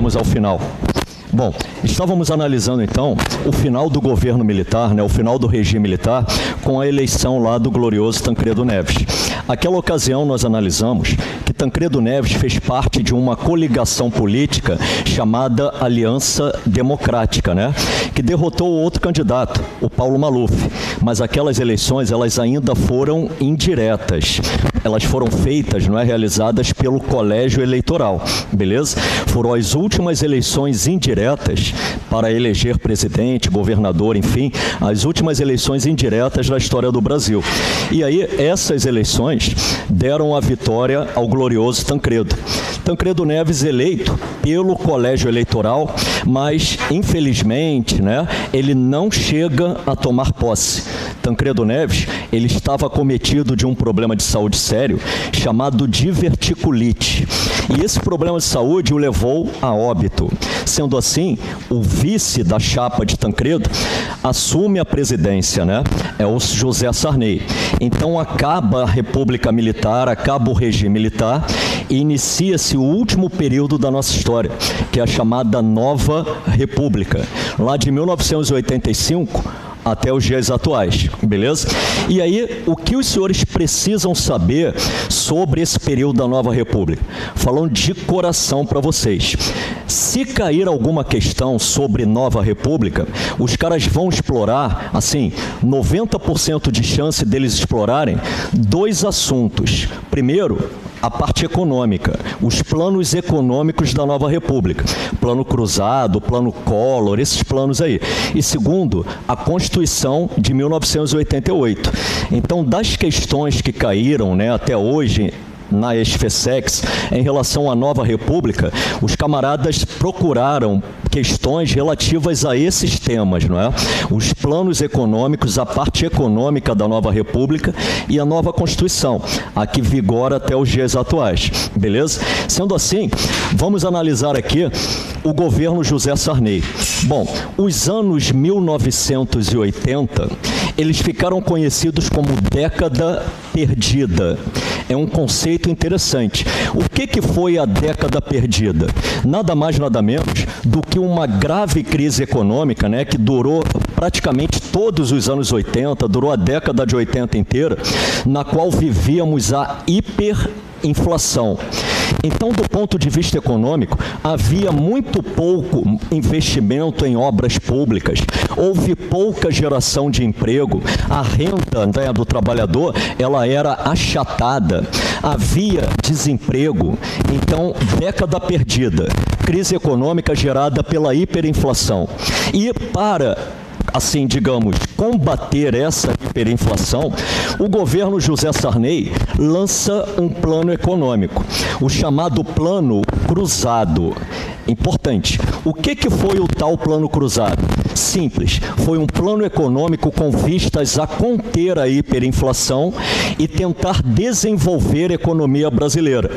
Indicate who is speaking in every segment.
Speaker 1: chegamos ao final. Bom, estávamos analisando então o final do governo militar, o final do regime militar, com a eleição lá do glorioso Tancredo Neves. Aquela ocasião nós analisamos que Tancredo Neves fez parte de uma coligação política chamada Aliança Democrática, que derrotou outro candidato, o Paulo Maluf. Mas aquelas eleições, elas ainda foram indiretas. Elas foram feitas, realizadas pelo colégio eleitoral, beleza? Foram as últimas eleições indiretas para eleger presidente, governador, enfim, as últimas eleições indiretas da história do Brasil. E aí, essas eleições deram a vitória ao glorioso Tancredo. Tancredo Neves eleito pelo colégio eleitoral, mas, infelizmente, ele não chega a tomar posse. Tancredo Neves, ele estava acometido de um problema de saúde sério chamado diverticulite. E esse problema de saúde o levou a óbito. Sendo assim, o vice da chapa de Tancredo assume a presidência, é o José Sarney. Então acaba a República Militar, acaba o regime militar e inicia-se o último período da nossa história, que é a chamada Nova República. Lá de 1985 até os dias atuais, beleza? E aí, o que os senhores precisam saber sobre esse período da Nova República? Falando de coração para vocês. Se cair alguma questão sobre Nova República, os caras vão explorar, assim, 90% de chance deles explorarem dois assuntos. Primeiro, a parte econômica, os planos econômicos da Nova República, plano Cruzado, plano Collor, esses planos aí. E segundo, a Constituição de 1988. Então, das questões que caíram, até hoje, na SFSEX, em relação à Nova República, os camaradas procuraram questões relativas a esses temas, Os planos econômicos, a parte econômica da Nova República e a nova Constituição, a que vigora até os dias atuais, beleza? Sendo assim, vamos analisar aqui o governo José Sarney. Bom, os anos 1980, eles ficaram conhecidos como década perdida. É um conceito interessante. O que foi a década perdida? Nada mais, nada menos do que uma grave crise econômica, que durou praticamente todos os anos 80, durou a década de 80 inteira, na qual vivíamos a hiperinflação. Então, do ponto de vista econômico, havia muito pouco investimento em obras públicas, houve pouca geração de emprego, a renda do trabalhador ela era achatada, havia desemprego. Então, década perdida, crise econômica gerada pela hiperinflação. E para assim, digamos, combater essa hiperinflação, o governo José Sarney lança um plano econômico, o chamado Plano Cruzado. Importante. O que foi o tal Plano Cruzado? Simples. Foi um plano econômico com vistas a conter a hiperinflação e tentar desenvolver a economia brasileira.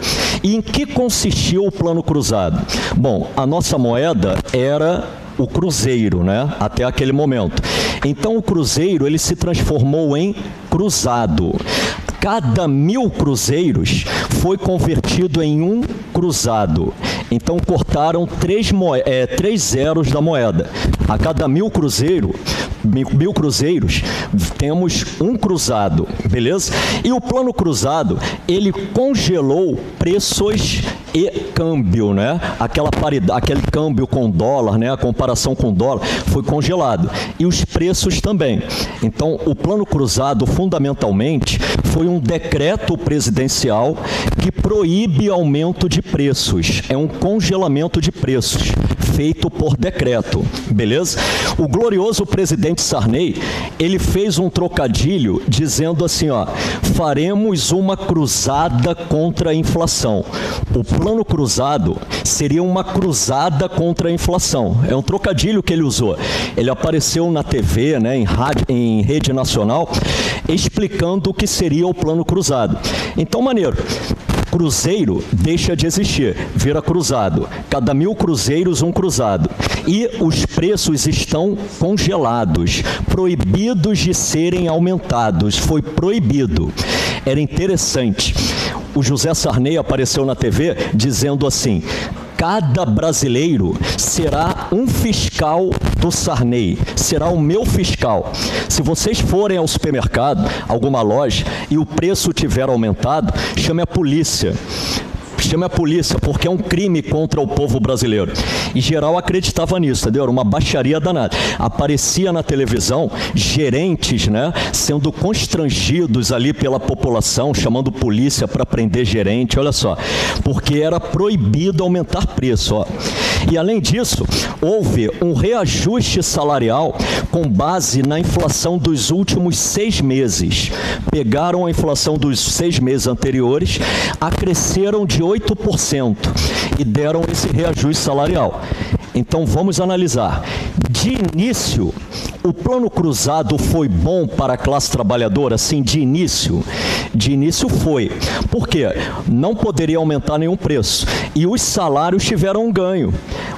Speaker 1: E em que consistiu o Plano Cruzado? Bom, a nossa moeda era o cruzeiro, até aquele momento. Então, o cruzeiro, ele se transformou em cruzado. Cada 1000 cruzeiros foi convertido em um cruzado. Então, cortaram 3 zeros da moeda. A cada 1000 cruzeiros, temos um cruzado, beleza? E o Plano Cruzado, ele congelou preços e câmbio, Aquela paridade, aquele câmbio com dólar, a comparação com dólar, foi congelado. E os preços também. Então, o Plano Cruzado, fundamentalmente, foi um decreto presidencial que proíbe aumento de preços. É um congelamento de preços, feito por decreto, beleza? O glorioso presidente Sarney, ele fez um trocadilho dizendo assim, faremos uma cruzada contra a inflação. O Plano Cruzado seria uma cruzada contra a inflação. É um trocadilho que ele usou. Ele apareceu na TV, em rede nacional, explicando o que seria o Plano Cruzado. Então, maneiro. Cruzeiro deixa de existir, vira cruzado. Cada 1000 cruzeiros, um cruzado. E os preços estão congelados, proibidos de serem aumentados. Foi proibido. Era interessante. O José Sarney apareceu na TV dizendo assim, Cada brasileiro será um fiscal do Sarney, será o meu fiscal. Se vocês forem ao supermercado, alguma loja, e o preço tiver aumentado, chame a polícia. Chame a polícia, porque é um crime contra o povo brasileiro. E geral acreditava nisso, entendeu? Era uma baixaria danada. Aparecia na televisão gerentes, né, sendo constrangidos ali pela população, chamando polícia para prender gerente, olha só, porque era proibido aumentar preço, ó. E além disso, houve um reajuste salarial com base na inflação dos últimos 6 meses. Pegaram a inflação dos 6 meses anteriores, acresceram de 8% e deram esse reajuste salarial. Então vamos analisar. De início, o plano cruzado foi bom para a classe trabalhadora? Sim, de início. De início foi. Por quê? Não poderia aumentar nenhum preço. E os salários tiveram um ganho.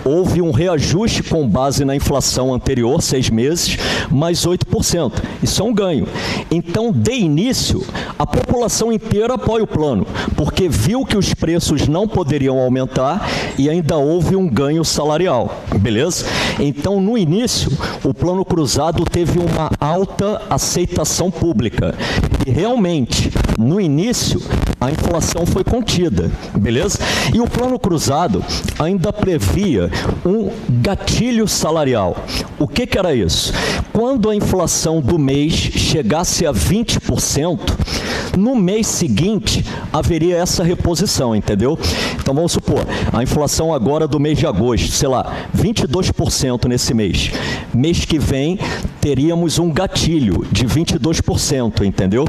Speaker 1: Houve um reajuste com base na inflação anterior, 6 meses, mais 8%. Isso é um ganho. Então, de início, a população inteira apoia o plano, porque viu que os preços não poderiam aumentar e ainda houve um ganho salarial. Beleza? Então, no início, o plano cruzado teve uma alta aceitação pública. E realmente, no início, a inflação foi contida, beleza? E o plano cruzado ainda previa um gatilho salarial. O que era isso? Quando a inflação do mês chegasse a 20%, no mês seguinte haveria essa reposição, entendeu? Então vamos supor, a inflação agora do mês de agosto, sei lá, 22% nesse mês. Mês que vem teríamos um gatilho de 22%, entendeu?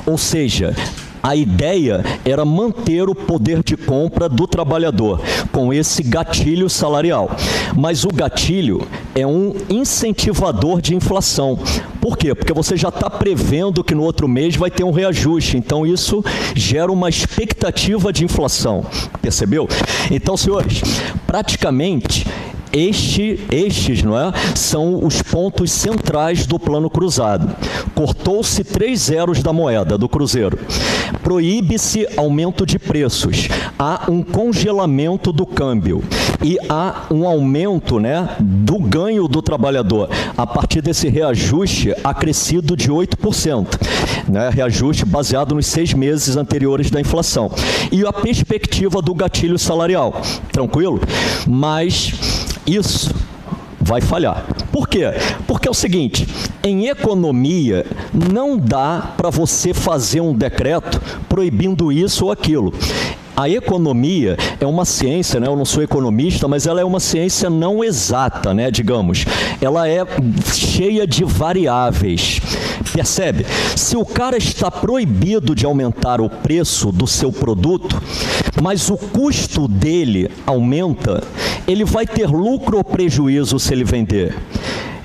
Speaker 1: Ou seja, a ideia era manter o poder de compra do trabalhador com esse gatilho salarial. Mas o gatilho é um incentivador de inflação. Por quê? Porque você já está prevendo que no outro mês vai ter um reajuste. Então, isso gera uma expectativa de inflação. Percebeu? Então, senhores, praticamente estes, não é, são os pontos centrais do plano cruzado. Cortou-se 3 zeros da moeda do cruzeiro. Proíbe-se aumento de preços. Há um congelamento do câmbio. E há um aumento, né, do ganho do trabalhador a partir desse reajuste acrescido de 8%. Né, reajuste baseado nos 6 meses anteriores da inflação. E a perspectiva do gatilho salarial. Tranquilo? Mas isso vai falhar. Por quê? Porque é o seguinte, em economia não dá para você fazer um decreto proibindo isso ou aquilo. A economia é uma ciência, né? Eu não sou economista, mas ela é uma ciência não exata, né? Digamos. Ela é cheia de variáveis. Percebe? Se o cara está proibido de aumentar o preço do seu produto, mas o custo dele aumenta, ele vai ter lucro ou prejuízo se ele vender?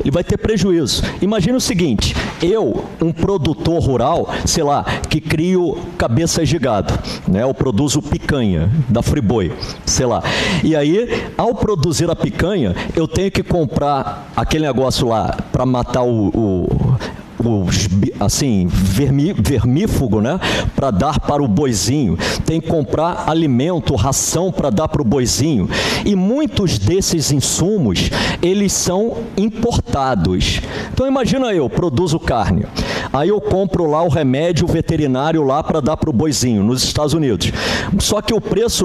Speaker 1: Ele vai ter prejuízo. Imagina o seguinte, eu, um produtor rural, sei lá, que crio cabeças de gado, né? Eu produzo picanha da Friboi, sei lá. E aí, ao produzir a picanha, eu tenho que comprar aquele negócio lá para matar vermífugo, né, para dar para o boizinho, tem que comprar alimento, ração para dar para o boizinho, e muitos desses insumos, eles são importados. Então imagina eu produzo carne, aí eu compro lá o remédio veterinário lá para dar para o boizinho, nos Estados Unidos, só que o preço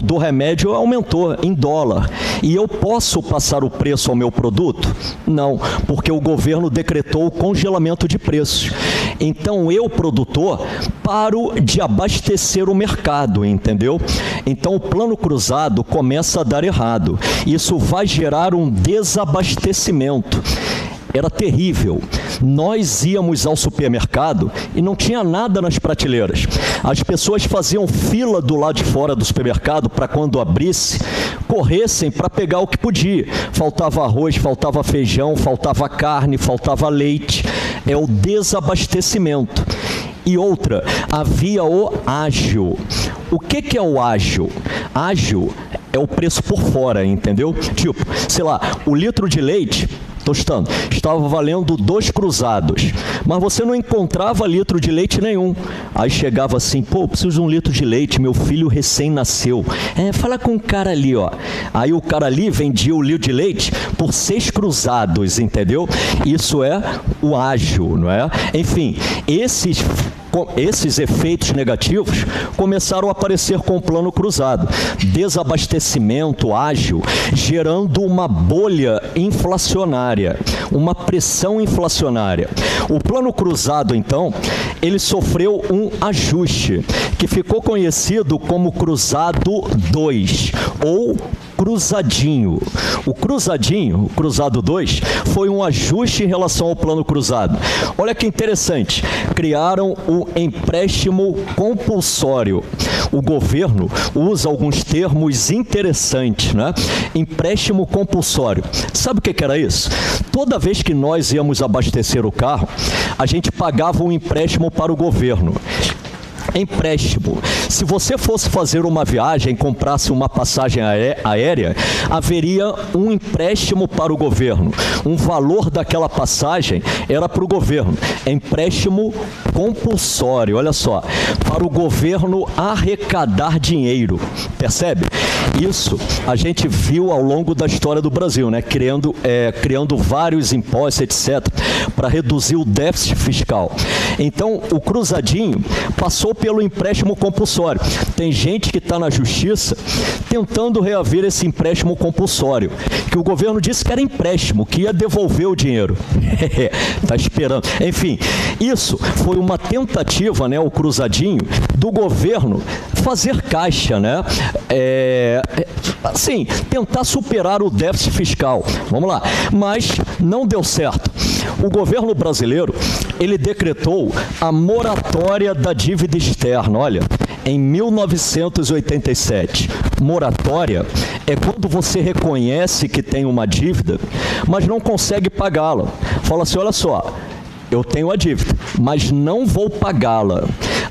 Speaker 1: do remédio aumentou em dólar, e eu posso passar o preço ao meu produto? Não, porque o governo decretou o congelamento de preços. Então, eu, produtor, paro de abastecer o mercado, entendeu? Então, o plano cruzado começa a dar errado. Isso vai gerar um desabastecimento. Era terrível. Nós íamos ao supermercado e não tinha nada nas prateleiras. As pessoas faziam fila do lado de fora do supermercado para quando abrisse, corressem para pegar o que podia. Faltava arroz, faltava feijão, faltava carne, faltava leite. É o desabastecimento. E outra, havia o ágil. O que é o ágil? Ágil é o preço por fora, entendeu? Tipo, sei lá, o litro de leite tostando, estava valendo 2 cruzados, mas você não encontrava litro de leite nenhum. Aí chegava assim, pô, preciso de 1 litro de leite, meu filho recém-nasceu. Fala com o cara ali, ó. Aí o cara ali vendia o litro de leite por 6 cruzados, entendeu? Isso é o ágio, não é? Enfim, esses efeitos negativos começaram a aparecer com o plano cruzado. Desabastecimento ágil, gerando uma bolha inflacionária, uma pressão inflacionária. O plano cruzado, então, ele sofreu um ajuste, que ficou conhecido como Cruzado 2, ou cruzadinho. O cruzadinho, o cruzado 2, foi um ajuste em relação ao plano cruzado. Olha que interessante, criaram o empréstimo compulsório. O governo usa alguns termos interessantes, né? Empréstimo compulsório. Sabe o que era isso? Toda vez que nós íamos abastecer o carro, a gente pagava um empréstimo para o governo. Empréstimo. Se você fosse fazer uma viagem, comprasse uma passagem aérea, haveria um empréstimo para o governo. Um valor daquela passagem era para o governo. Empréstimo compulsório, olha só, para o governo arrecadar dinheiro. Percebe? Isso a gente viu ao longo da história do Brasil, né? Criando vários impostos, etc., para reduzir o déficit fiscal. Então, o cruzadinho passou pelo empréstimo compulsório. Tem gente que está na justiça tentando reaver esse empréstimo compulsório, que o governo disse que era empréstimo, que ia devolver o dinheiro. Está esperando. Enfim, isso foi uma tentativa, né, o cruzadinho, do governo fazer caixa, né? Assim, tentar superar o déficit fiscal. Vamos lá. Mas não deu certo. O governo brasileiro, ele decretou a moratória da dívida externa, olha, em 1987. Moratória é quando você reconhece que tem uma dívida, mas não consegue pagá-la. Fala assim, olha só, eu tenho a dívida, mas não vou pagá-la.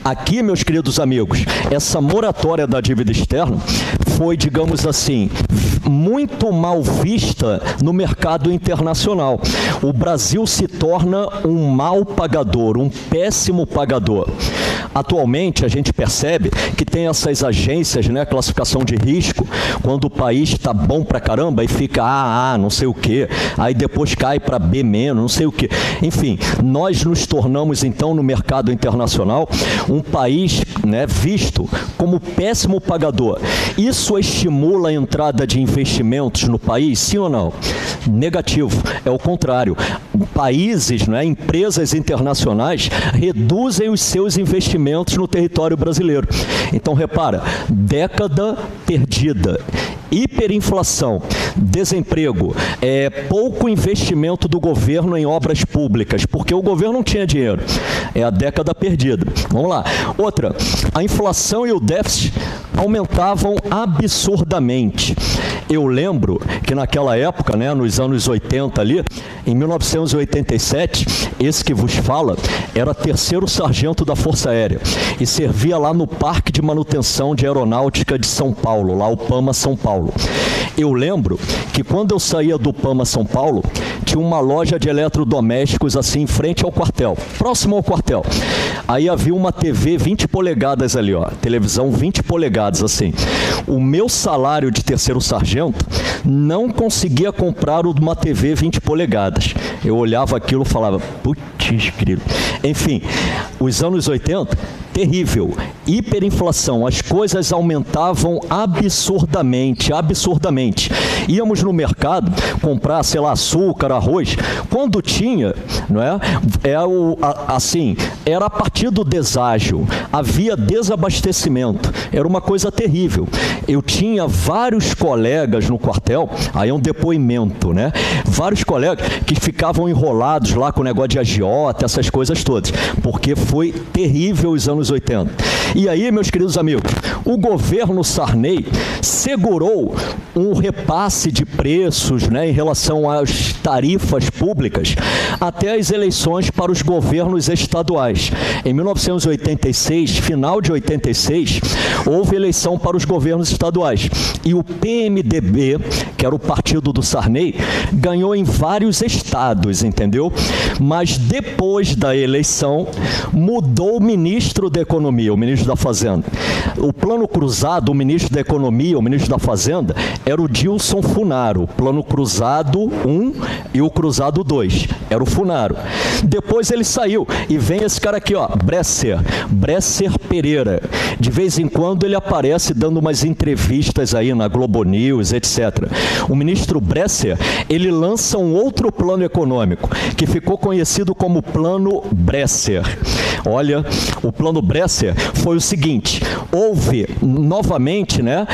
Speaker 1: Aqui, meus queridos amigos, essa moratória da dívida externa foi, digamos assim, muito mal vista no mercado internacional. O Brasil se torna um mau pagador, um péssimo pagador. Atualmente, a gente percebe que tem essas agências, né, classificação de risco, quando o país está bom pra caramba e fica AA, não sei o quê, aí depois cai para B-, não sei o quê. Enfim, nós nos tornamos, então, no mercado internacional, um país, né, visto como péssimo pagador. Isso estimula a entrada de investimentos no país, sim ou não? Negativo, é o contrário. Países, né, empresas internacionais reduzem os seus investimentos no território brasileiro. Então, repara, década perdida. Hiperinflação, desemprego, pouco investimento do governo em obras públicas, porque o governo não tinha dinheiro. É a década perdida. Vamos lá. Outra, a inflação e o déficit aumentavam absurdamente. Eu lembro que naquela época, né, nos anos 80 ali, em 1987, esse que vos fala era 3º sargento da Força Aérea e servia lá no Parque de Manutenção de Aeronáutica de São Paulo, lá o PAMA São Paulo. Eu lembro que quando eu saía do PAMA São Paulo, tinha uma loja de eletrodomésticos assim em frente ao quartel, próximo ao quartel. Aí havia uma TV 20 polegadas ali, ó, televisão 20 polegadas assim. O meu salário de 3º sargento não conseguia comprar uma TV 20 polegadas. Eu olhava aquilo e falava, putz, querido. Enfim, os anos 80, terrível, hiperinflação, as coisas aumentavam absurdamente. Íamos no mercado comprar, sei lá, açúcar, arroz, quando tinha, não é? Era a partir do deságio, havia desabastecimento, era uma coisa terrível. Eu tinha vários colegas no quartel, aí é um depoimento, né? Vários colegas que ficavam enrolados lá com o negócio de agiota, essas coisas todas, porque foi terrível os anos 80. E aí, meus queridos amigos, o governo Sarney segurou um repasse de preços, né, em relação às tarifas públicas até as eleições para os governos estaduais. Em 1986, final de 86, houve eleição para os governos estaduais. E o PMDB, que era o partido do Sarney, ganhou em vários estados, entendeu? Mas depois da eleição, mudou o ministro da Economia, o ministro da Fazenda. O plano cruzado, o ministro da Economia, o ministro da Fazenda, era o Dilson Funaro. Plano cruzado 1 e o cruzado 2. Era o Funaro. Depois ele saiu e vem esse cara aqui, ó, Bresser Pereira. De vez em quando ele aparece dando umas entrevistas aí na Globo News, etc. O ministro Bresser, ele lança um outro plano econômico, que ficou conhecido como Plano Bresser. Olha, o Plano Bresser foi o seguinte: houve novamente, né,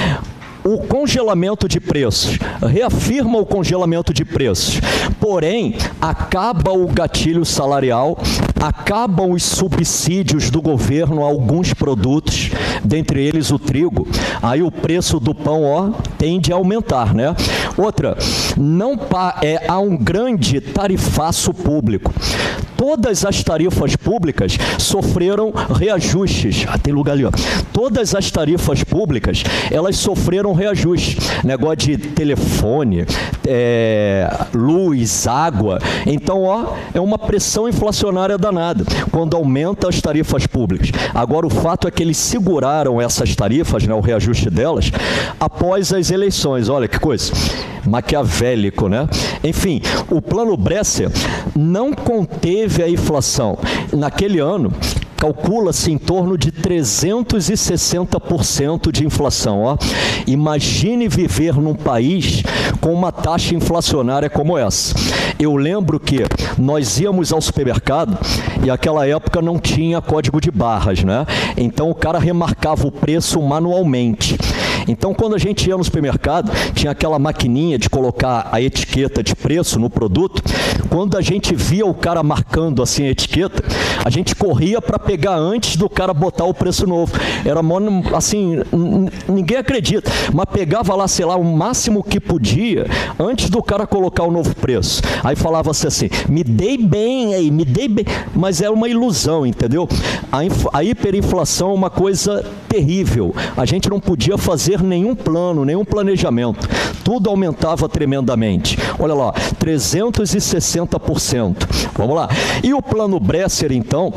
Speaker 1: o congelamento de preços, reafirma o congelamento de preços, porém, acaba o gatilho salarial, acabam os subsídios do governo a alguns produtos, dentre eles o trigo, aí o preço do pão, ó, tende a aumentar, né? Outra, há um grande tarifaço público. Todas as tarifas públicas sofreram reajustes. Tem lugar ali, ó. Todas as tarifas públicas, elas sofreram reajustes. Negócio de telefone, luz, água. Então, ó, é uma pressão inflacionária danada, quando aumenta as tarifas públicas. Agora, o fato é que eles seguraram essas tarifas, né, o reajuste delas, após as eleições. Olha que coisa. Maquiavélico, né? Enfim, o Plano Bresser não conteve a inflação. Naquele ano, calcula-se em torno de 360% de inflação. Ó. Imagine viver num país com uma taxa inflacionária como essa. Eu lembro que nós íamos ao supermercado e naquela época não tinha código de barras, né? Então o cara remarcava o preço manualmente. Então, quando a gente ia no supermercado, tinha aquela maquininha de colocar a etiqueta de preço no produto. Quando a gente via o cara marcando assim a etiqueta, a gente corria para pegar antes do cara botar o preço novo. Era assim, ninguém acredita, mas pegava lá, sei lá, o máximo que podia antes do cara colocar o novo preço. Aí falava-se assim, me dei bem aí, me dei bem. Mas era uma ilusão, entendeu? A hiperinflação é uma coisa terrível. A gente não podia fazer nenhum plano, nenhum planejamento. Tudo aumentava tremendamente. Olha lá, 360%. Vamos lá. E o Plano Bresser, então,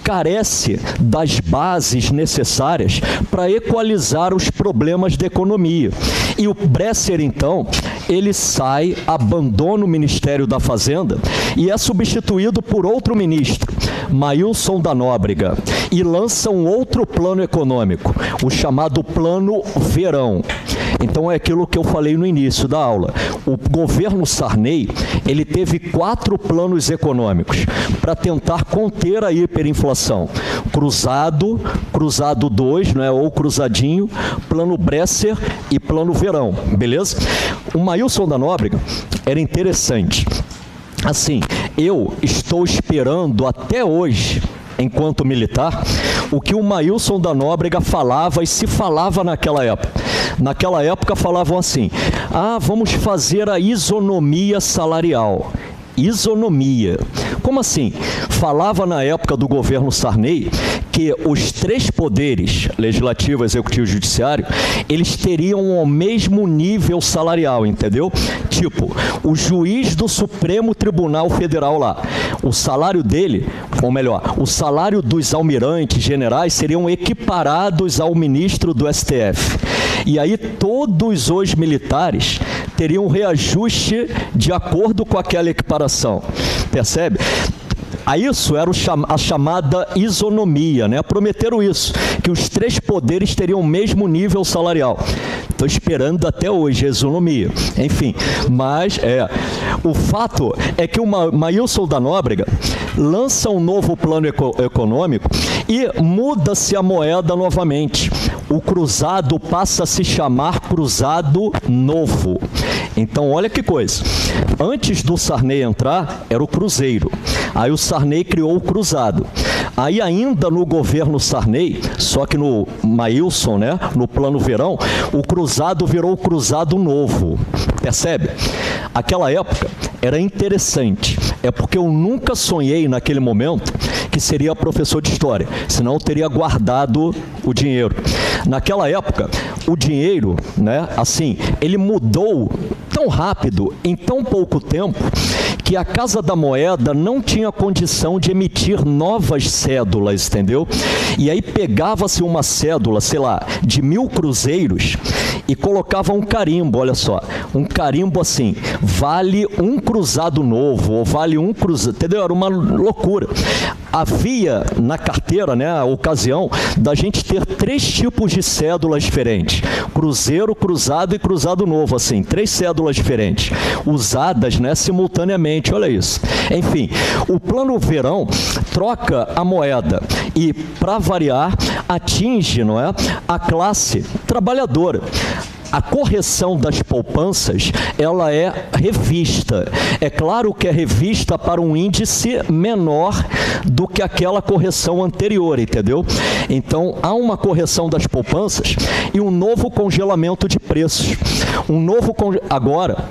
Speaker 1: carece das bases necessárias para equalizar os problemas da economia. E o Bresser, então, ele sai, abandona o Ministério da Fazenda e é substituído por outro ministro, Maílson da Nóbrega, e lança um outro plano econômico, o chamado Plano Verão. Então é aquilo que eu falei no início da aula. O governo Sarney, ele teve 4 planos econômicos para tentar conter a hiperinflação. Cruzado 2, né, ou cruzadinho, Plano Bresser e Plano Verão, beleza? O Maílson da Nóbrega era interessante. Assim, eu estou esperando até hoje, enquanto militar, o que o Maílson da Nóbrega falava e se falava naquela época. Naquela época falavam assim, vamos fazer a isonomia salarial. Isonomia. Como assim? Falava na época do governo Sarney que os 3 poderes, legislativo, executivo e judiciário, eles teriam o mesmo nível salarial, entendeu? Tipo, o juiz do Supremo Tribunal Federal lá, o salário dele, ou melhor, o salário dos almirantes, generais, seriam equiparados ao ministro do STF. E aí todos os militares teriam um reajuste de acordo com aquela equiparação. Percebe? Isso era a chamada isonomia, né? Prometeram isso, que os 3 poderes teriam o mesmo nível salarial. Estou esperando até hoje a isonomia. Enfim, mas o fato é que o Maílson da Nóbrega lança um novo plano econômico e muda-se a moeda novamente. O cruzado passa a se chamar cruzado novo. Então, olha que coisa. Antes do Sarney entrar, era o cruzeiro. Aí o Sarney criou o cruzado. Aí ainda no governo Sarney, só que no Maílson, né, no Plano Verão, o cruzado virou o cruzado novo. Percebe? Aquela época era interessante. É porque eu nunca sonhei naquele momento que seria professor de história, senão eu teria guardado o dinheiro. Naquela época, o dinheiro, né, assim, ele mudou tão rápido, em tão pouco tempo, que a Casa da Moeda não tinha condição de emitir novas cédulas, entendeu? E aí pegava-se uma cédula, sei lá, de 1.000 cruzeiros e colocava um carimbo, olha só, um carimbo assim, vale um cruzado novo, ou vale um cruzado, entendeu? Era uma loucura. Havia na carteira, né, a ocasião da gente ter 3 tipos de cédulas diferentes: cruzeiro, cruzado e cruzado novo, assim, 3 cédulas diferentes, usadas, né, simultaneamente, olha isso. Enfim, o Plano Verão troca a moeda e, para variar, atinge, não é, a classe trabalhadora. A correção das poupanças, ela é revista. É claro que é revista para um índice menor do que aquela correção anterior, entendeu? Então, há uma correção das poupanças e um novo congelamento de preços. Agora,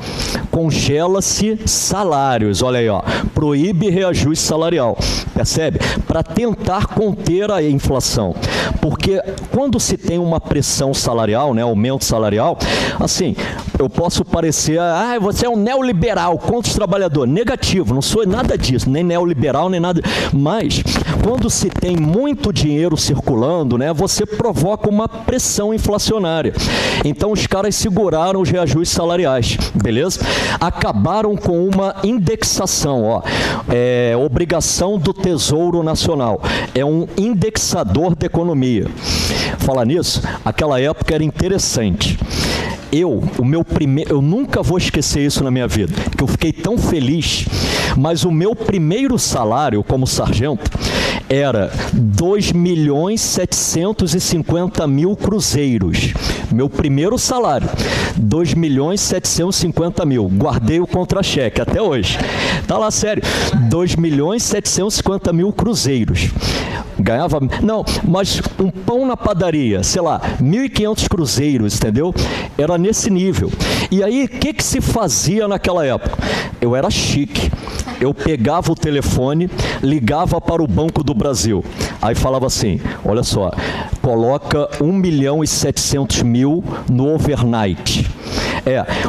Speaker 1: congela-se salários, olha aí, ó, proíbe reajuste salarial, percebe? Para tentar conter a inflação. Porque quando se tem uma pressão salarial, né, aumento salarial, assim, eu posso parecer, você é um neoliberal contra os trabalhadores. Negativo, não sou nada disso, nem neoliberal, nem nada. Mas, quando se tem muito dinheiro circulando, né, você provoca uma pressão inflacionária. Então, os caras seguraram os reajustes salariais, beleza? Acabaram com uma indexação, ó, obrigação do Tesouro Nacional. É um indexador da economia. Falar nisso, aquela época era interessante. Eu nunca vou esquecer isso na minha vida, que eu fiquei tão feliz, mas o meu primeiro salário como sargento era 2.750.000 cruzeiros. Meu primeiro salário, 2.750.000. Guardei o contra-cheque até hoje. Tá lá, sério, 2.750.000 cruzeiros. Ganhava, não, mas um pão na padaria, sei lá, 1.500 cruzeiros, entendeu? Era nesse nível. E aí, o que se fazia naquela época? Eu era chique. Eu pegava o telefone, ligava para o Banco do Brasil. Aí falava assim, olha só, coloca 1.700.000 no overnight.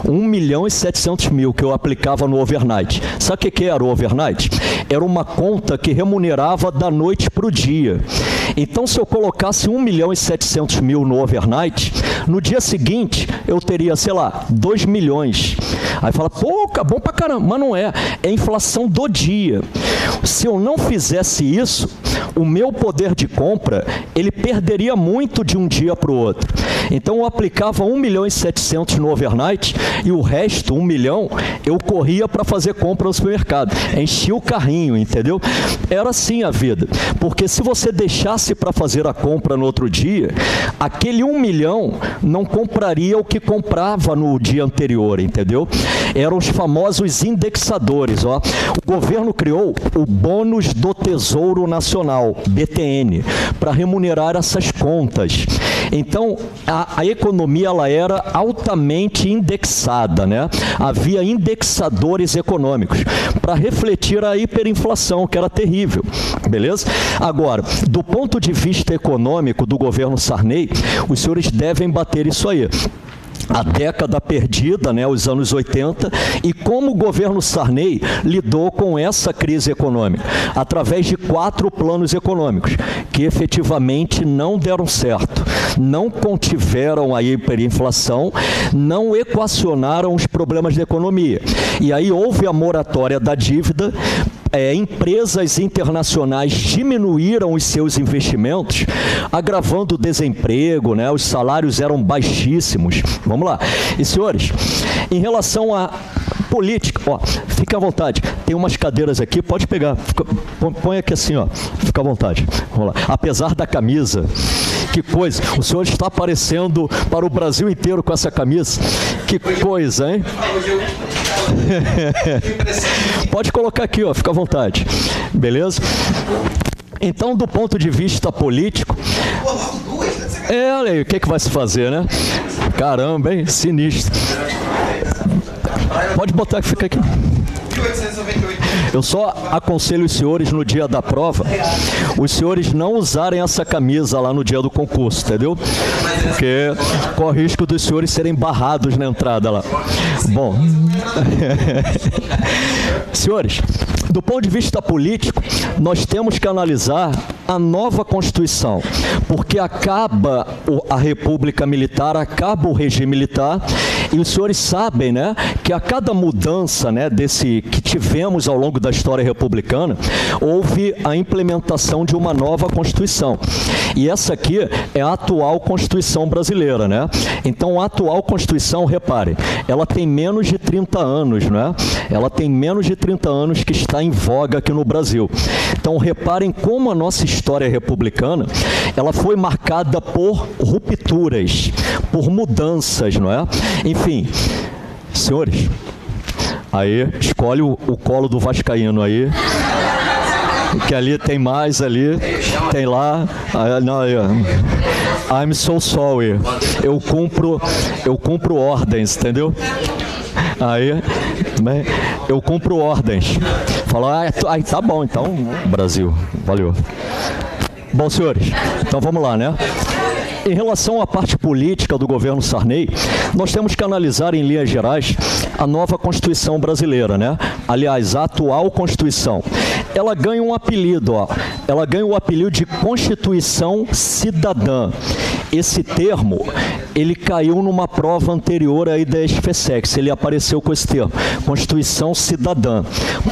Speaker 1: 1.700.000 que eu aplicava no overnight. Sabe o que era o overnight? Era uma conta que remunerava da noite para o dia. Então, se eu colocasse 1.700.000 no overnight, no dia seguinte eu teria, sei lá, 2 milhões. Aí fala, pô, bom pra caramba, mas não é. É inflação do dia. Se eu não fizesse isso, o meu poder de compra, ele perderia muito de um dia para o outro. Então, eu aplicava 1.700.000 no overnight e o resto, 1 milhão, eu corria para fazer compra no supermercado. Enchia o carrinho, entendeu? Era assim a vida. Porque se você deixasse para fazer a compra no outro dia, aquele 1 milhão não compraria o que comprava no dia anterior, entendeu? Eram os famosos indexadores, ó. O governo criou o Bônus do Tesouro Nacional, BTN, para remunerar essas contas. Então, a economia ela era altamente indexada, né? Havia indexadores econômicos para refletir a hiperinflação, que era terrível, beleza? Agora, do ponto de vista econômico do governo Sarney, os senhores devem bater isso aí. A década perdida, né, os anos 80, e como o governo Sarney lidou com essa crise econômica, através de 4 planos econômicos, que efetivamente não deram certo, não contiveram a hiperinflação, não equacionaram os problemas da economia. E aí houve a moratória da dívida, empresas internacionais diminuíram os seus investimentos, agravando o desemprego, né? Os salários eram baixíssimos. Vamos lá. E, senhores, em relação à política, ó, fica à vontade. Tem umas cadeiras aqui, pode pegar. Põe aqui assim, ó. Fica à vontade. Vamos lá. Apesar da camisa, que coisa. O senhor está aparecendo para o Brasil inteiro com essa camisa. Que coisa, hein? Pode colocar aqui, ó, fica à vontade. Beleza? Então, do ponto de vista político, olha aí, o que vai se fazer, né? Caramba, hein? Sinistro. Pode botar que fica aqui. Eu só aconselho os senhores no dia da prova, os senhores não usarem essa camisa lá no dia do concurso, entendeu? Porque corre o risco dos senhores serem barrados na entrada lá. Bom, senhores, do ponto de vista político, nós temos que analisar a nova Constituição, porque acaba a República Militar, acaba o regime militar, e os senhores sabem, né, que a cada mudança, né, desse que tivemos ao longo da história republicana, houve a implementação de uma nova Constituição. E essa aqui é a atual Constituição brasileira, né? Então, a atual Constituição, reparem, ela tem menos de 30 anos, né? Ela tem menos de 30 anos que está em voga aqui no Brasil. Então, reparem como a nossa história republicana, ela foi marcada por rupturas, por mudanças, não é? Enfim, senhores, aí, escolhe o colo do vascaíno aí, que ali tem mais, ali, tem lá, não, aí, I'm so sorry, eu cumpro ordens, entendeu? Aí, eu cumpro ordens. Fala, aí tá bom, então, Brasil, valeu. Bom, senhores, então vamos lá, né? Em relação à parte política do governo Sarney, nós temos que analisar em linhas gerais a nova Constituição brasileira, né? Aliás, a atual Constituição. Ela ganha um apelido, ó. Ela ganha o apelido de Constituição Cidadã. Esse termo, ele caiu numa prova anterior aí da SFSEX, ele apareceu com esse termo, Constituição Cidadã.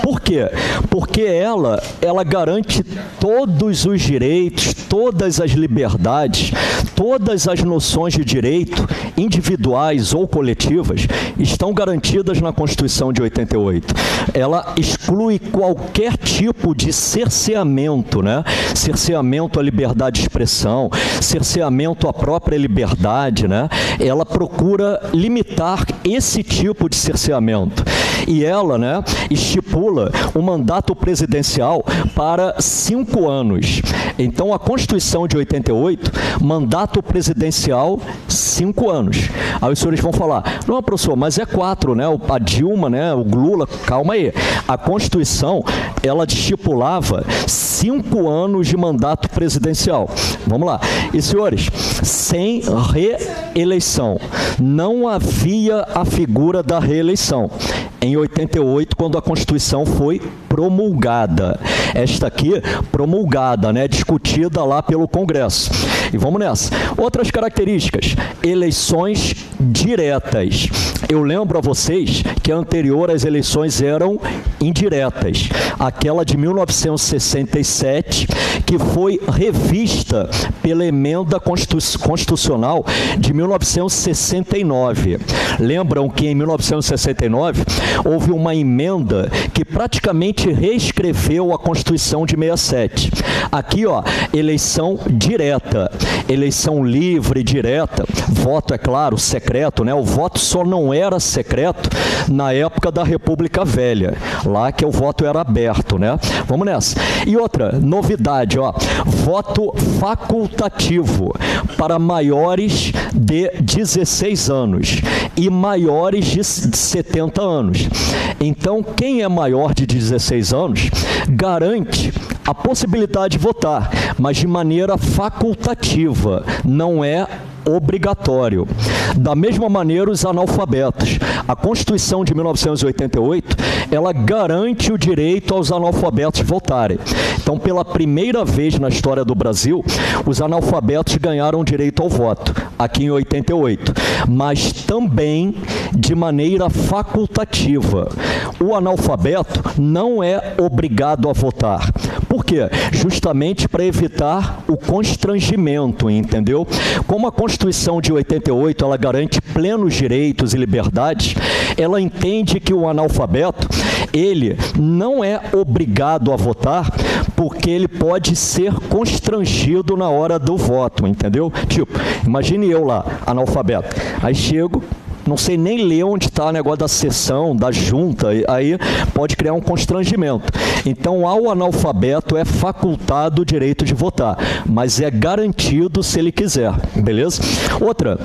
Speaker 1: Por quê? Porque ela garante todos os direitos, todas as liberdades, todas as noções de direito, individuais ou coletivas, estão garantidas na Constituição de 88. Ela exclui qualquer tipo de cerceamento, né? Cerceamento à liberdade de expressão, cerceamento à própria liberdade, né? Ela procura limitar esse tipo de cerceamento. E ela, né, estipula o mandato presidencial para 5 anos. Então, a Constituição de 88, mandato presidencial, 5 anos. Aí os senhores vão falar, não, professor, mas é 4, né? A Dilma, né? O Lula, calma aí. A Constituição, ela estipulava 5 anos de mandato presidencial. Vamos lá. E, senhores, sem reeleição. Não havia a figura da reeleição. Em 88, quando a Constituição foi promulgada. Esta aqui, promulgada, né, discutida lá pelo Congresso. E vamos nessa. Outras características, eleições diretas. Eu lembro a vocês que a anterior às eleições eram indiretas. Aquela de 1967, que foi revista pela emenda constitucional de 1969. Lembram que em 1969 houve uma emenda que praticamente reescreveu a Constituição de 67. Aqui, ó, eleição direta, eleição livre, direta, voto, é claro, secreto, né? O voto só não era secreto na época da República Velha, lá que o voto era aberto, né? Vamos nessa. E outra novidade, ó, voto facultativo para maiores de 16 anos e maiores de 70 anos. Então, quem é maior de 16 anos garante a possibilidade de votar, mas de maneira facultativa, não é obrigatório. Da mesma maneira, os analfabetos. A Constituição de 1988, ela garante o direito aos analfabetos votarem. Então, pela primeira vez na história do Brasil, os analfabetos ganharam direito ao voto, aqui em 88, mas também de maneira facultativa. O analfabeto não é obrigado a votar. Por quê? Justamente para evitar o constrangimento, entendeu? Como a Constituição de 88, ela garante plenos direitos e liberdades, ela entende que o analfabeto, ele não é obrigado a votar, porque ele pode ser constrangido na hora do voto, entendeu? Tipo, imagine eu lá, analfabeto, aí chego, não sei nem ler onde está o negócio da sessão, da junta, aí pode criar um constrangimento. Então, ao analfabeto é facultado o direito de votar, mas é garantido se ele quiser, beleza? Outra,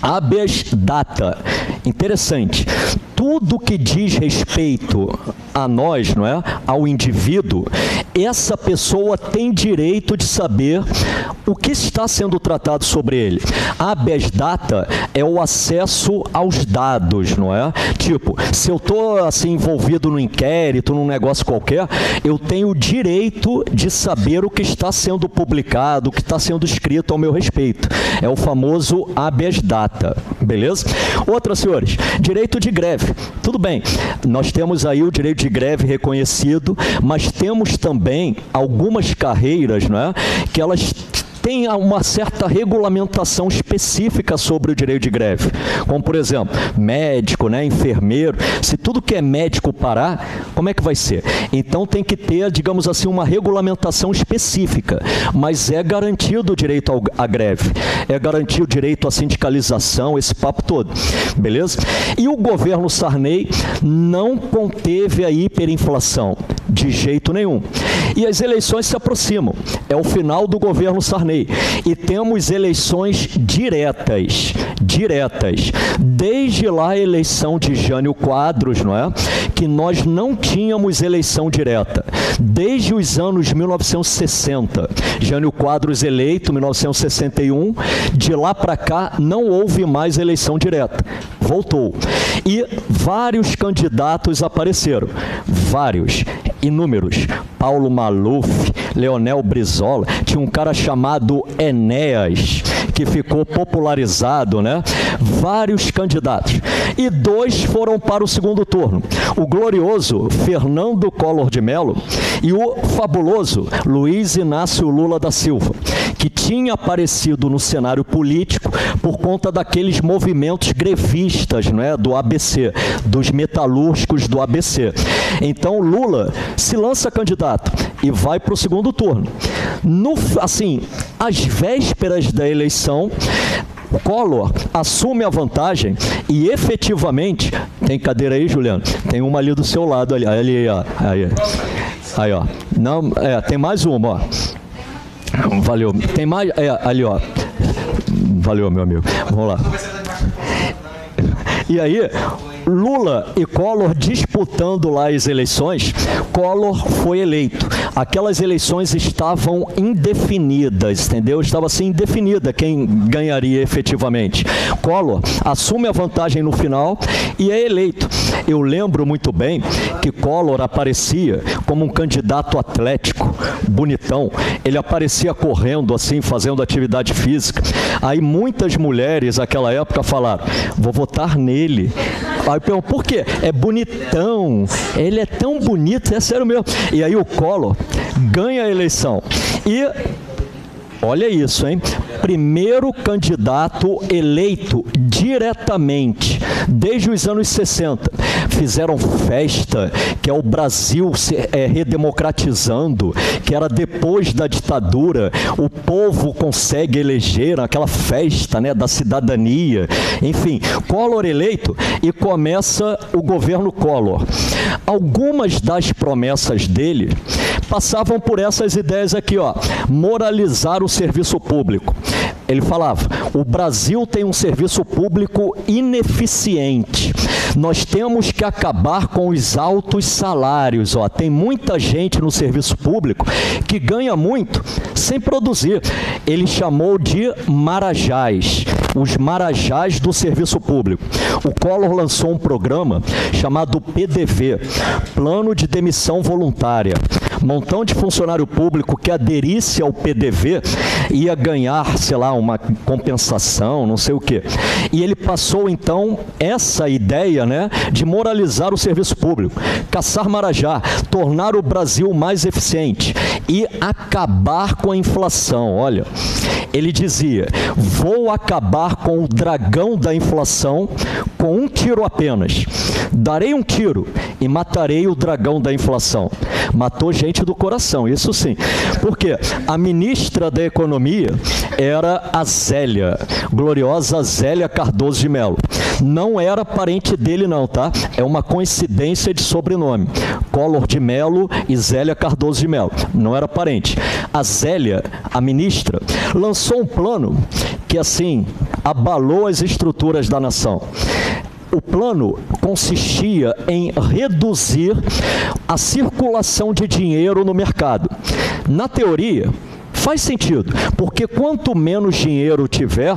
Speaker 1: habeas data. Interessante. Tudo que diz respeito a nós, não é? Ao indivíduo, essa pessoa tem direito de saber o que está sendo tratado sobre ele. A habeas data é o acesso aos dados, não é? Tipo, se eu estou assim, envolvido no inquérito, num negócio qualquer, eu tenho o direito de saber o que está sendo publicado, o que está sendo escrito ao meu respeito. É o famoso habeas data, beleza? Outra, senhores, direito de greve. Tudo bem, nós temos aí o direito de greve reconhecido, mas temos também algumas carreiras, não é? Que elas tem uma certa regulamentação específica sobre o direito de greve, como, por exemplo, médico, né, enfermeiro. Se tudo que é médico parar, como é que vai ser? Então tem que ter, digamos assim, uma regulamentação específica, mas é garantido o direito à greve, é garantido o direito à sindicalização, esse papo todo, beleza? E o governo Sarney não conteve a hiperinflação, de jeito nenhum. E as eleições se aproximam, é o final do governo Sarney. E temos eleições diretas. Desde lá a eleição de Jânio Quadros, não é? Que nós não tínhamos eleição direta. Desde os anos 1960, Jânio Quadros eleito, 1961, de lá para cá não houve mais eleição direta. Voltou. E vários candidatos apareceram. Vários, inúmeros. Paulo Maluf, Leonel Brizola, tinha um cara chamado Enéas, que ficou popularizado, né? Vários candidatos. E 2 foram para o segundo turno. O glorioso Fernando Collor de Mello e o fabuloso Luiz Inácio Lula da Silva, que tinha aparecido no cenário político por conta daqueles movimentos grevistas, né, do ABC, dos metalúrgicos do ABC. Então Lula se lança candidato e vai para o segundo turno. Assim, às vésperas da eleição, Collor assume a vantagem e efetivamente, tem cadeira aí, Juliano? Tem uma ali do seu lado, ali ó. Aí, ó. Não, tem mais uma, ó. Valeu. Tem mais, ali, ó. Valeu, meu amigo. Vamos lá. E aí, Lula e Collor disputando lá as eleições, Collor foi eleito. Aquelas eleições estavam indefinidas, entendeu? Estava assim indefinida quem ganharia efetivamente. Collor assume a vantagem no final e é eleito. Eu lembro muito bem que Collor aparecia como um candidato atlético, bonitão. Ele aparecia correndo assim, fazendo atividade física. Aí muitas mulheres naquela época falaram, vou votar nele. Aí eu, por quê? É bonitão, ele é tão bonito, é sério mesmo. E aí o Collor ganha a eleição. E olha isso, hein? Primeiro candidato eleito diretamente, desde os anos 60. Fizeram festa, que é o Brasil se redemocratizando, que era depois da ditadura, o povo consegue eleger aquela festa, né, da cidadania. Enfim, Collor eleito e começa o governo Collor. Algumas das promessas dele passavam por essas ideias aqui, ó, moralizar o serviço público. Ele falava, o Brasil tem um serviço público ineficiente. Nós temos que acabar com os altos salários. Ó. Tem muita gente no serviço público que ganha muito sem produzir. Ele chamou de marajás, os marajás do serviço público. O Collor lançou um programa chamado PDV, Plano de Demissão Voluntária. Um montão de funcionário público que aderisse ao PDV ia ganhar, sei lá, uma compensação, não sei o quê. E ele passou, então, essa ideia, né, de moralizar o serviço público, caçar marajá, tornar o Brasil mais eficiente e acabar com a inflação. Olha, ele dizia, vou acabar com o dragão da inflação com um tiro apenas. Darei um tiro e matarei o dragão da inflação. Matou gente do coração, isso sim. Porque a ministra da Economia era a Zélia, gloriosa Zélia Cardoso de Mello. Não era parente dele não, tá? É uma coincidência de sobrenome. Collor de Mello e Zélia Cardoso de Mello. Não era parente. A Zélia, a ministra, lançou um plano que, assim, abalou as estruturas da nação. O plano consistia em reduzir a circulação de dinheiro no mercado. Na teoria, faz sentido, porque quanto menos dinheiro tiver,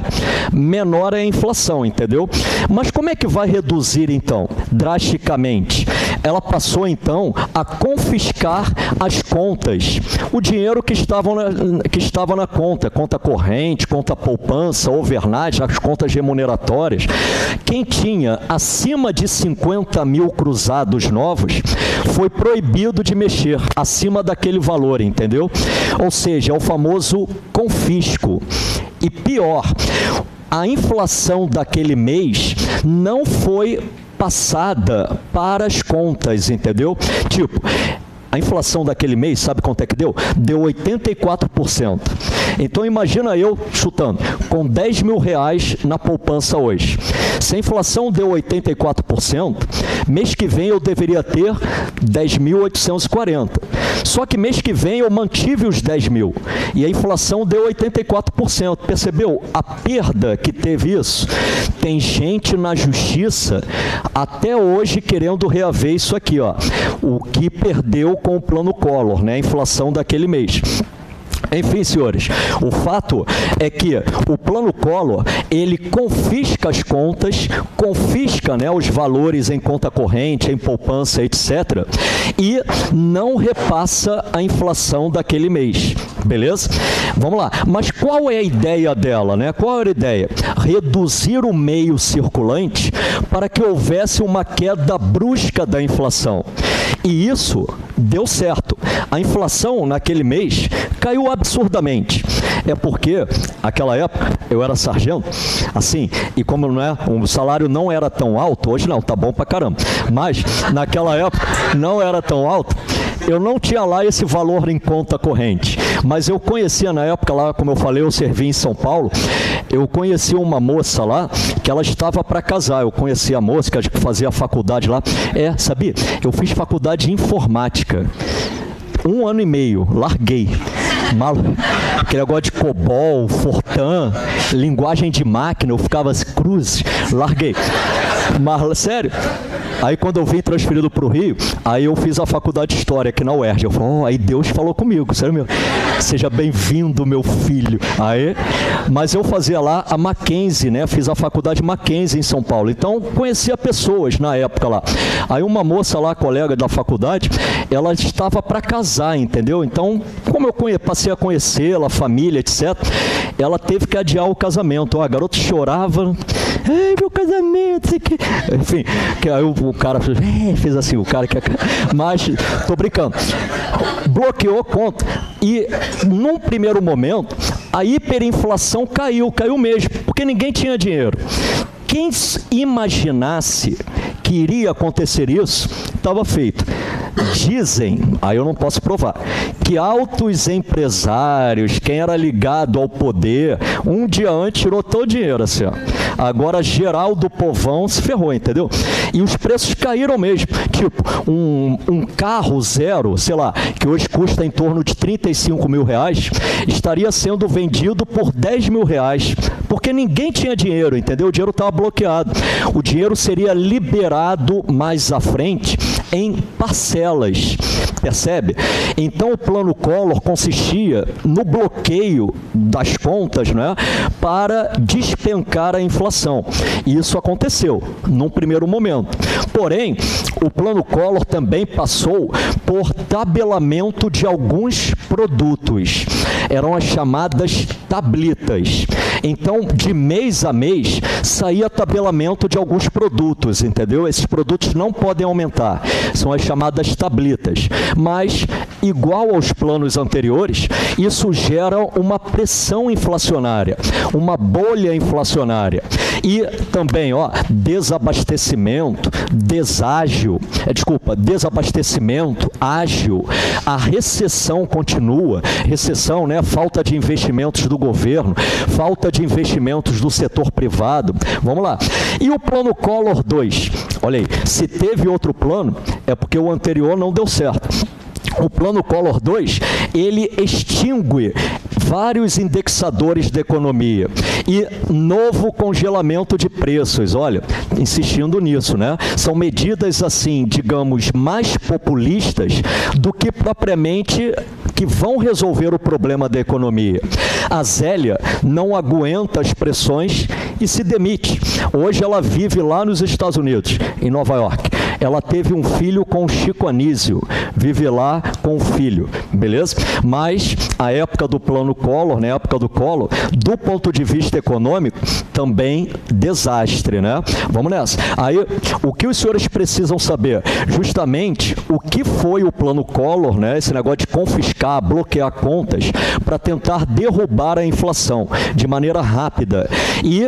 Speaker 1: menor é a inflação, entendeu? Mas como é que vai reduzir, então, drasticamente? Ela passou, então, a confiscar as contas, o dinheiro que estava na conta corrente, conta poupança, overnight, as contas remuneratórias. Quem tinha acima de 50 mil cruzados novos, foi proibido de mexer acima daquele valor, entendeu? Ou seja, é o famoso confisco. E pior, a inflação daquele mês não foi passada para as contas, entendeu? Tipo, a inflação daquele mês, sabe quanto é que deu? Deu 84%. Então imagina eu, chutando, com 10 mil reais na poupança hoje. Se a inflação deu 84%, mês que vem eu deveria ter 10.840. Só que mês que vem eu mantive os 10 mil e a inflação deu 84%. Percebeu a perda que teve isso? Tem gente na justiça até hoje querendo reaver isso aqui, ó, o que perdeu com o plano Collor, né, a inflação daquele mês. Enfim, senhores, o fato é que o plano Collor, ele confisca as contas, confisca, né, os valores em conta corrente, em poupança, etc., e não repassa a inflação daquele mês, beleza? Vamos lá, mas qual é a ideia dela, né? Qual era a ideia? Reduzir o meio circulante para que houvesse uma queda brusca da inflação. E isso deu certo. A inflação naquele mês caiu absurdamente. É porque, naquela época, eu era sargento, assim, e como não é, o salário não era tão alto, hoje não, tá bom pra caramba, mas naquela época não era tão alto, eu não tinha lá esse valor em conta corrente, mas eu conhecia na época lá, como eu falei, eu servi em São Paulo, eu conheci uma moça lá, que ela estava para casar, eu conheci a moça que fazia faculdade lá, sabia? Eu fiz faculdade de informática, 1 ano e meio, larguei. Aquele negócio de COBOL, Fortran, linguagem de máquina, eu ficava assim, cruz, larguei. Mas, sério, aí quando eu vim transferido para o Rio, aí eu fiz a faculdade de História aqui na UERJ. Eu falei, aí Deus falou comigo, sério mesmo. Seja bem-vindo, meu filho. Aí, mas eu fazia lá a Mackenzie, né? Fiz a faculdade Mackenzie em São Paulo. Então, conhecia pessoas na época lá. Aí uma moça lá, colega da faculdade, ela estava para casar, entendeu? Então, como eu passei a conhecê-la, a família, etc., ela teve que adiar o casamento. Ó, a garota chorava, ai, meu casamento, sei que... Enfim, que aí o cara fez assim, o cara que... Mas, tô brincando. Bloqueou a conta. E, num primeiro momento, a hiperinflação caiu mesmo, porque ninguém tinha dinheiro. Quem imaginasse que iria acontecer isso, estava feito. Dizem, aí eu não posso provar, que altos empresários, quem era ligado ao poder, um dia antes tirou todo o dinheiro, assim, ó. Agora geral do povão se ferrou, entendeu? E os preços caíram mesmo. Tipo, um carro zero, sei lá, que hoje custa em torno de 35 mil reais, estaria sendo vendido por 10 mil reais, porque ninguém tinha dinheiro, entendeu? O dinheiro estava bloqueado. O dinheiro seria liberado mais à frente em parcelas, percebe? Então o plano Collor consistia no bloqueio das contas, né, para despencar a inflação. E isso aconteceu num primeiro momento. Porém, o plano Collor também passou por tabelamento de alguns produtos. Eram as chamadas tablitas. Então, de mês a mês, saía tabelamento de alguns produtos, entendeu? Esses produtos não podem aumentar. São as chamadas tablitas. Mas, igual aos planos anteriores, isso gera uma pressão inflacionária, uma bolha inflacionária. E também, ó, desabastecimento, desabastecimento ágil, a recessão continua, recessão, né, falta de investimentos do governo, falta de investimentos do setor privado. Vamos lá. E o plano Collor 2? Olha aí, se teve outro plano, é porque o anterior não deu certo. O plano Collor 2, ele extingue vários indexadores da economia e novo congelamento de preços. Olha, insistindo nisso, né? São medidas, assim, digamos, mais populistas do que propriamente que vão resolver o problema da economia. A Zélia não aguenta as pressões e se demite. Hoje ela vive lá nos Estados Unidos, em Nova York. Ela teve um filho com o Chico Anísio, vive lá com o filho, beleza? Mas a época do plano Collor, né, a época do Collor, do ponto de vista econômico, também desastre, né? Vamos nessa. Aí, o que os senhores precisam saber? Justamente o que foi o plano Collor, né, esse negócio de confiscar, bloquear contas, para tentar derrubar a inflação de maneira rápida. E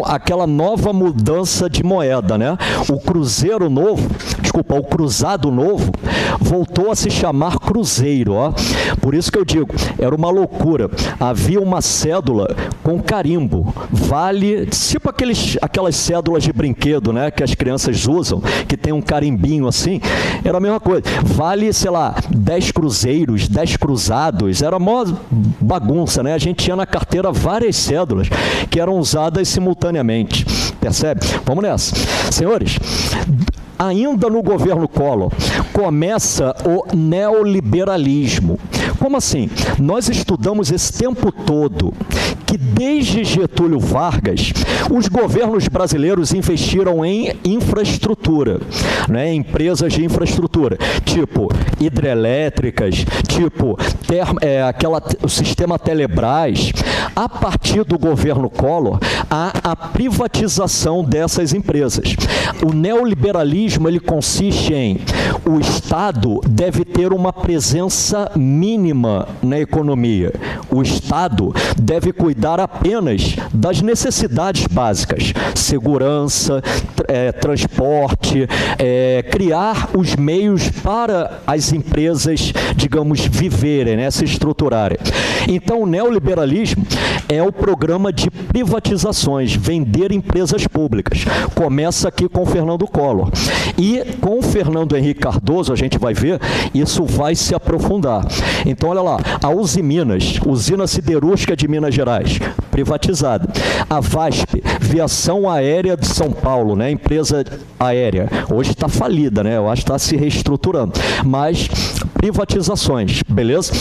Speaker 1: aquela nova mudança de moeda, né? O Cruzeiro Novo, desculpa, o Cruzado Novo voltou a se chamar Cruzeiro, ó. Por isso que eu digo, era uma loucura. Havia uma cédula com carimbo, vale, tipo aquelas cédulas de brinquedo, né, que as crianças usam, que tem um carimbinho assim, era a mesma coisa. Vale, sei lá, 10 cruzeiros, 10 cruzados, era mó bagunça, né? A gente tinha na carteira várias cédulas que eram usadas simultaneamente, percebe? Vamos nessa. Senhores, ainda no governo Collor, começa o neoliberalismo. Como assim? Nós estudamos esse tempo todo que desde Getúlio Vargas, os governos brasileiros investiram em infraestrutura, né? Empresas de infraestrutura, tipo hidrelétricas, tipo o sistema Telebrás. A partir do governo Collor, há a privatização dessas empresas. O neoliberalismo, ele consiste em o Estado deve ter uma presença mínima na economia. O Estado deve cuidar apenas das necessidades básicas, segurança, transporte, criar os meios para as empresas, digamos, viverem, né, se estruturarem. Então, o neoliberalismo é o programa de privatizações, vender empresas públicas. Começa aqui com o Fernando Collor. E com o Fernando Henrique Cardoso, a gente vai ver, isso vai se aprofundar. Então, olha lá, a Usiminas, Usina Siderúrgica de Minas Gerais, privatizada. A VASP, Viação Aérea de São Paulo, né, empresa aérea, hoje está falida, né, eu acho que está se reestruturando. Mas, privatizações, beleza?